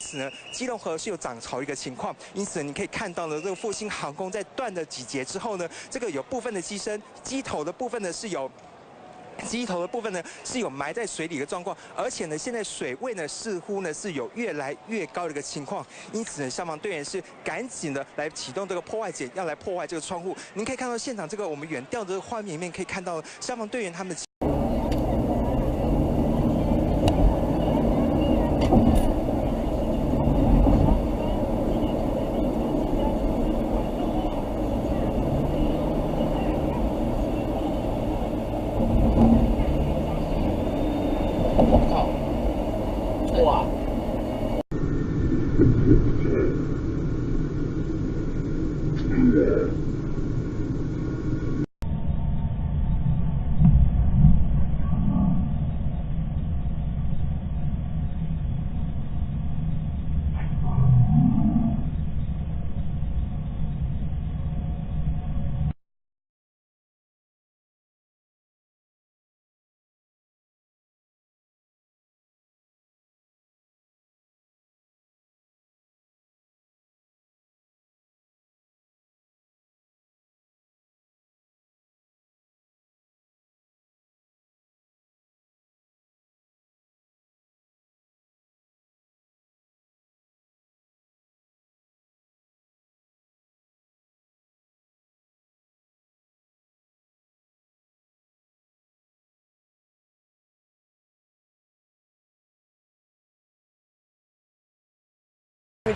此呢，基隆河是有涨潮一个情况，因此你可以看到呢，这个复兴航空在断了几节之后呢，这个有部分的机头的部分呢是有。机头的部分呢是有埋在水里的状况，而且呢，现在水位呢似乎呢是有越来越高的一个情况，因此呢，消防队员是赶紧的来启动这个破坏锏，要来破坏这个窗户。您可以看到现场这个我们远调的画面里面可以看到消防队员他们的。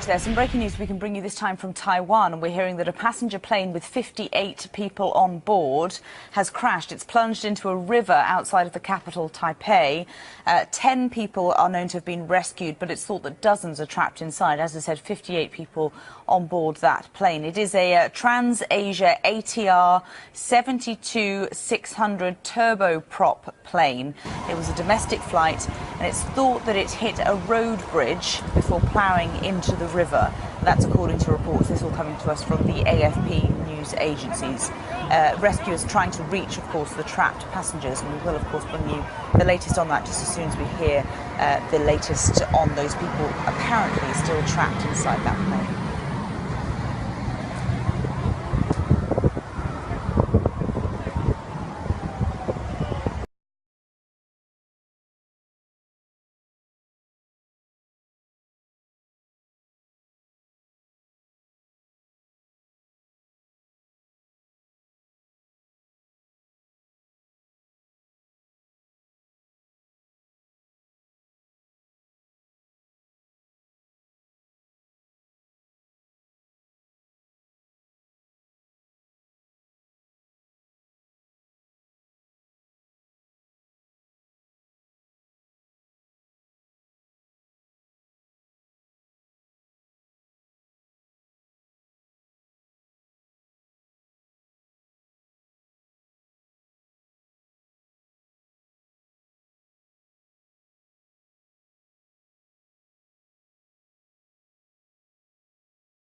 There's some breaking news we can bring you this time from Taiwan. We're hearing that a passenger plane with 58 people on board has crashed. It's plunged into a river outside of the capital, Taipei. 10 people are known to have been rescued, but it's thought that dozens are trapped inside. As I said, 58 people on board that plane. It is a TransAsia ATR-72 600 turboprop plane. It was a domestic flight, and it's thought that it hit a road bridge before ploughing into the river. That's according to reports. This all coming to us from the AFP news agencies. Rescuers trying to reach, of course, the trapped passengers, and we will, of course, bring you the latest on that just as soon as we hear the latest on those people apparently still trapped inside that plane.